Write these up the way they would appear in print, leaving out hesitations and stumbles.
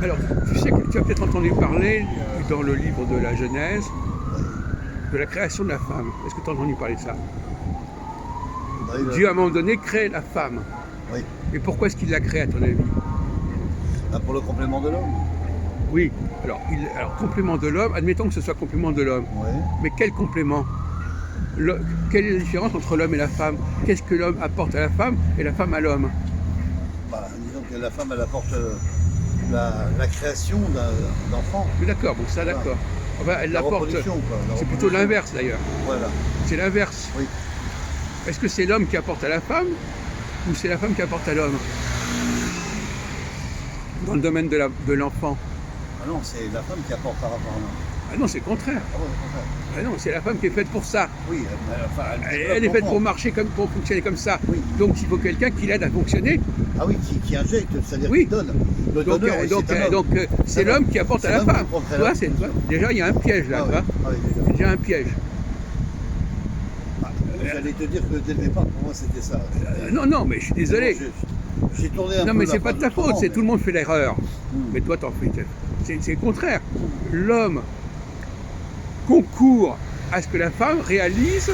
Alors, tu sais que tu as peut-être entendu parler dans le livre de la Genèse de la création de la femme. Est-ce que tu as entendu parler de ça? Oui, Dieu, à un moment donné, crée la femme. oui. Et pourquoi est-ce qu'il l'a créée, à ton avis? Pour le complément de l'homme. Oui. Alors, complément de l'homme, admettons que ce soit complément de l'homme. Oui. Mais quel complément? Quelle est la différence entre l'homme et la femme? Qu'est-ce que l'homme apporte à la femme et la femme à l'homme? Disons que la femme, elle apporte la création d'enfants. Mais d'accord, bon ça d'accord. Enfin, elle La l'apporte. reproduction, quoi. C'est plutôt l'inverse d'ailleurs. Voilà. C'est l'inverse. Oui. Est-ce que c'est l'homme qui apporte à la femme ou c'est la femme qui apporte à l'homme? Dans le domaine de l'enfant. Ah non, c'est la femme qui apporte par rapport à l'homme. Ah non, c'est le contraire. Ah ouais, au contraire. Ah non, c'est la femme qui est faite pour ça. Oui, Elle est faite pour marcher pour fonctionner comme ça. Oui. Donc il faut quelqu'un qui l'aide à fonctionner. Ah oui, qui injecte, c'est-à-dire Oui. qui donne. Le Donc donneur, oui, c'est un homme. c'est l'homme qui apporte à la C'est l'homme femme. qui apporte à Tu la vois, femme. déjà il y a un piège là. Ah Tu vois. oui, ah oui, déjà. Il y a déjà un piège. J'allais te dire que dès le départ, pour moi, c'était ça. Non, mais je suis désolé. J'ai tourné un peu. Non, mais la c'est pas de ta phrase faute, autrement, c'est mais- tout le monde fait l'erreur. Hmm. Mais toi, t'en fais. C'est le contraire. L'homme concourt à ce que la femme réalise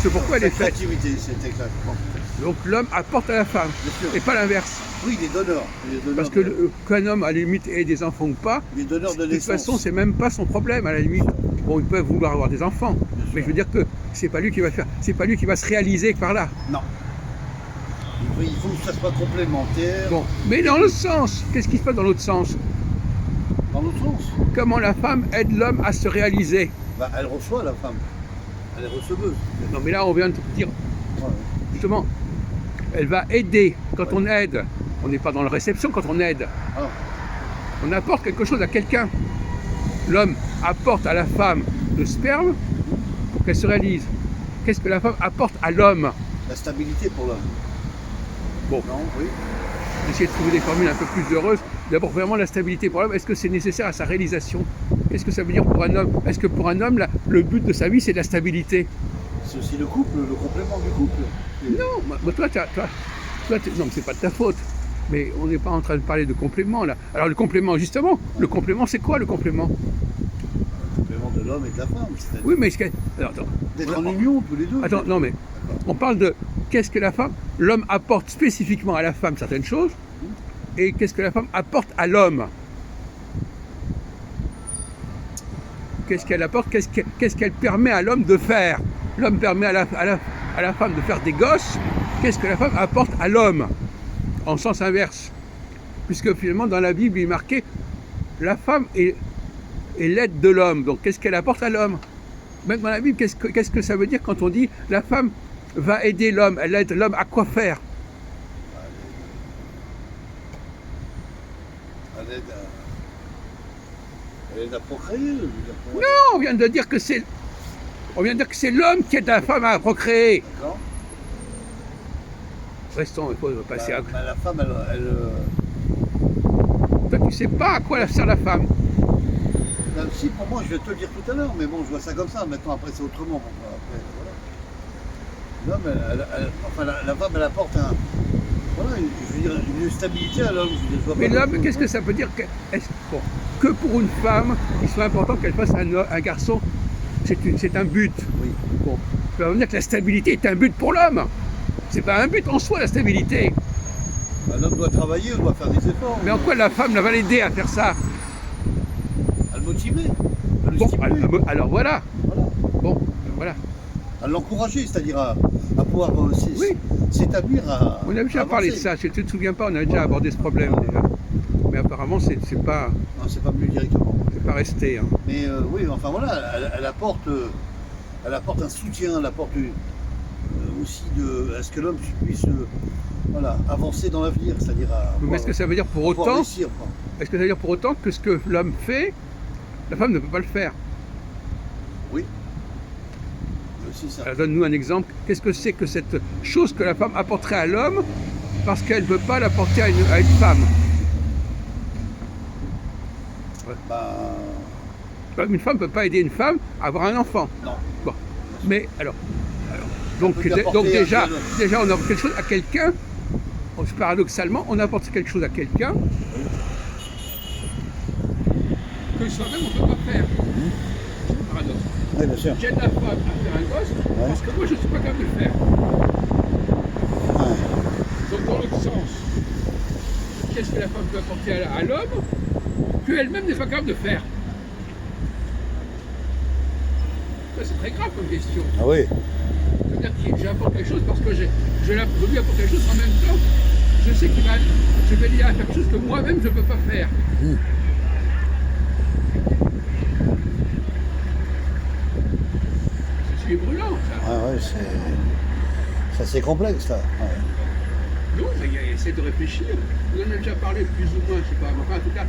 ce pourquoi elle est Sa faite. créativité, c'est exactement. Donc l'homme apporte à la femme, Bien sûr. et pas l'inverse. Oui, les donneurs. Parce que qu'un homme, à la limite, ait des enfants ou pas, Les donneurs de de toute naissance. façon, c'est même pas son problème, à la limite. Bon, ils peuvent vouloir avoir des enfants, mais je veux dire que c'est pas lui qui va faire, c'est pas lui qui va se réaliser par là. Non. Il faut que ça soit complémentaire. Bon, mais dans l'autre sens, qu'est-ce qui se passe dans l'autre sens? Dans l'autre sens. Comment la femme aide l'homme à se réaliser? Elle reçoit la femme. Elle est receveuse. Non, mais là, on vient de te dire, Ouais. justement, elle va aider. Quand Ouais. on aide, on n'est pas dans la réception quand on aide. Ah, On apporte quelque chose à quelqu'un. L'homme apporte à la femme le sperme pour qu'elle se réalise. Qu'est-ce que la femme apporte à l'homme? la stabilité pour l'homme. Bon, Non, oui. essayer de trouver des formules un peu plus heureuses. D'abord, vraiment la stabilité pour l'homme, est-ce que c'est nécessaire à sa réalisation? Qu'est-ce que ça veut dire pour un homme? Est-ce que pour un homme, le but de sa vie, c'est de la stabilité? C'est aussi le couple, le complément du couple. Non, toi, non, mais c'est pas de ta faute. Mais on n'est pas en train de parler de complément là. Alors le complément, justement, le complément, c'est quoi le complément? Le complément de l'homme et de la femme. C'est-à-dire Oui, mais alors, d'être en union tous les deux. attends, non, mais on parle de qu'est-ce que la femme, l'homme apporte spécifiquement à la femme certaines choses, et qu'est-ce que la femme apporte à l'homme? Qu'est-ce qu'elle apporte? Qu'est-ce qu'elle permet à l'homme de faire? L'homme permet à la femme de faire des gosses. Qu'est-ce que la femme apporte à l'homme? En sens inverse. Puisque finalement, dans la Bible, il est marqué la femme est l'aide de l'homme. Donc, qu'est-ce qu'elle apporte à l'homme? Même dans la Bible, qu'est-ce que ça veut dire quand on dit la femme va aider l'homme? Elle aide l'homme à quoi faire? Elle aide à procréer. je veux dire, pour- Non, on vient de dire que c'est l'homme qui aide la femme à procréer. D'accord. Restons, il faut passer à... La femme, elle Toi, tu sais pas à quoi sert la femme. ben, si, pour moi, je vais te le dire tout à l'heure, mais bon, je vois ça comme ça. Maintenant, après, c'est autrement. Bon, après, voilà. L'homme, la femme, elle apporte voilà, je veux dire, une stabilité à l'homme. Je vois Mais pas l'homme, d'autre qu'est-ce que chose, ça veut dire bon, que pour une femme, il soit important qu'elle fasse un garçon, c'est un but. Oui. Bon, ça veut dire que la stabilité est un but pour l'homme. C'est pas un but en soi, la stabilité. Ben, l'homme doit travailler, doit faire des efforts. Mais en quoi la femme va l'aider à faire ça? À le motiver, à le Bon, stimuler. alors voilà. Voilà. Bon, voilà. À l'encourager, c'est-à-dire à pouvoir Oui. s'établir à. On a déjà avancer. parlé de ça. Si tu ne te souviens pas, on a déjà abordé ce problème déjà. Mais apparemment, c'est pas Non, c'est pas mieux directement. resté. Hein. Mais oui, enfin voilà, elle apporte un soutien, elle apporte aussi à ce que l'homme puisse voilà, avancer dans l'avenir, c'est-à-dire à. Mais est-ce que ça veut dire pour pouvoir autant, réussir, quoi. est-ce que ça veut dire pour autant que ce que l'homme fait, la femme ne peut pas le faire? Oui. Aussi ça. Alors donne-nous un exemple. Qu'est-ce que c'est que cette chose que la femme apporterait à l'homme parce qu'elle ne peut pas l'apporter à une femme? Bah, Une femme ne peut pas aider une femme à avoir un enfant. non. Bon. Mais alors donc, peut lui apporter donc déjà, un déjà on offre quelque chose à quelqu'un paradoxalement, on apporte quelque chose à quelqu'un que soi-même on ne peut pas faire. C'est le paradoxe. Oui, bien sûr. J'aide la femme à faire un gosse parce que moi je ne suis pas capable de le faire. Ouais. Donc dans l'autre sens, qu'est-ce que la femme peut apporter à l'homme qu'elle-même n'est pas capable de faire? Ça, c'est très grave comme question. Ah oui. C'est-à-dire que j'apporte quelque chose parce que je lui apporte quelque chose en même temps. Je sais je vais lui faire quelque chose que moi-même je ne peux pas faire. C'est brûlant, ça. Ah ouais, c'est assez complexe, ça. Ouais. Non, mais essaie de réfléchir. On en a déjà parlé plus ou moins, je ne sais pas. Enfin, en tout cas,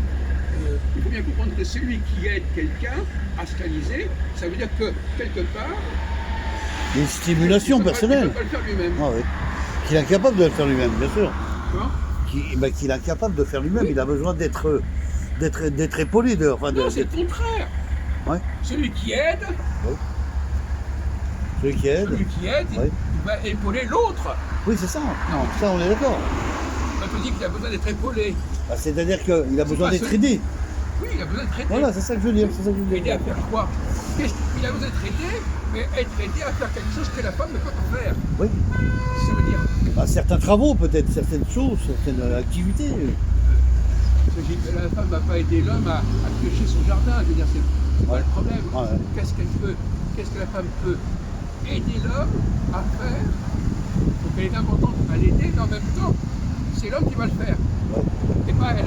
il faut bien comprendre que celui qui aide quelqu'un à se réaliser, ça veut dire que, quelque part, Une stimulation personnelle. Il ne peut pas le faire lui-même. Ah oui. Qu'il est incapable de le faire lui-même, bien sûr. Quoi Qu'il est incapable de faire lui-même. Oui. Il a besoin d'être épaulé. Non, c'est le contraire. Ouais. Celui qui aide, Celui qui aide. il va épauler l'autre. Oui, c'est ça. Non. Ça, on est d'accord. Quand on dit qu'il a besoin d'être épaulé, Ah, c'est-à-dire qu'il a besoin pas d'être celui- aidé. oui, il a besoin d'être aidé. Voilà, c'est ça que je veux dire. C'est ça que je veux Aider dire. à faire quoi? Il a besoin d'être aidé, mais être aidé à faire quelque chose que la femme ne peut pas faire. Oui. Ça veut dire, Bah, certains travaux, peut-être, certaines choses, certaines activités. la femme ne va pas aider l'homme à piocher son jardin. Je veux dire, c'est pas Ouais. le problème. Ouais. Qu'est-ce que la femme peut aider l'homme à faire? Donc elle est importante à l'aider, mais en même temps, c'est l'homme qui va le faire, Ouais. et pas elle.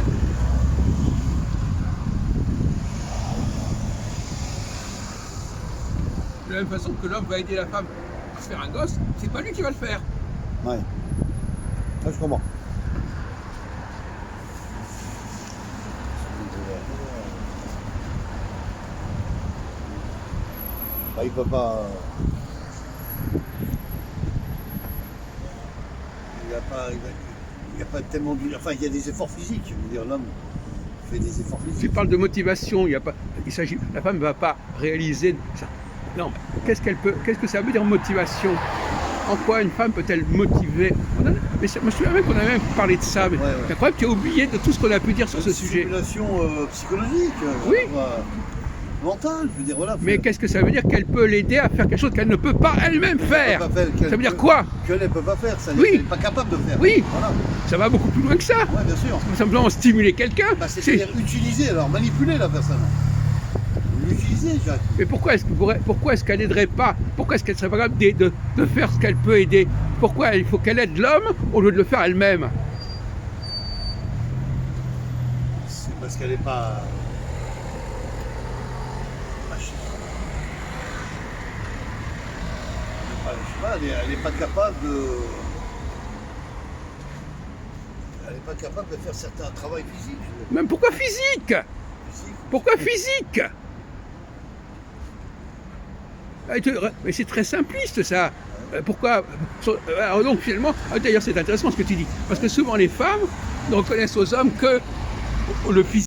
De la même façon que l'homme va aider la femme à faire un gosse, c'est pas lui qui va le faire. Ouais. Ça, je comprends. Bah, il peut pas. Il n'y a pas tellement de. Enfin, il y a des efforts physiques. Je veux dire, l'homme fait des efforts Tu physiques. parles de motivation, la femme ne va pas réaliser ça. Non, qu'est-ce que ça veut dire motivation? En quoi une femme peut-elle motiver? Mais je me souviens même qu'on a même parlé de ça, mais Ouais, ouais. c'est incroyable, tu as oublié de tout ce qu'on a pu dire sur ce sujet. Stimulation psychologique. Oui. Mentale, je veux dire, voilà. Mais qu'est-ce que ça veut dire qu'elle peut l'aider à faire quelque chose qu'elle ne peut pas elle-même faire? Ça veut dire quoi? Qu'elle ne peut pas faire, ça. Oui. Elle n'est pas capable de faire. Oui. Voilà. Ça va beaucoup plus loin que ça. Ouais, bien sûr. Simplement stimuler quelqu'un. Bah, c'est-à-dire utiliser, alors manipuler la personne. L'utiliser, Jacques. Mais pourquoi est-ce qu'elle n'aiderait pas? Pourquoi est-ce qu'elle serait pas capable de faire ce qu'elle peut aider? Pourquoi il faut qu'elle aide l'homme au lieu de le faire elle-même? C'est parce qu'elle n'est pas. Elle n'est pas capable de. Elle n'est pas capable de faire certains travaux physiques. Même pourquoi physique? Pourquoi physique? Mais c'est très simpliste ça. Pourquoi? Alors donc finalement, d'ailleurs c'est intéressant ce que tu dis, parce que souvent les femmes ne reconnaissent aux hommes que le physique.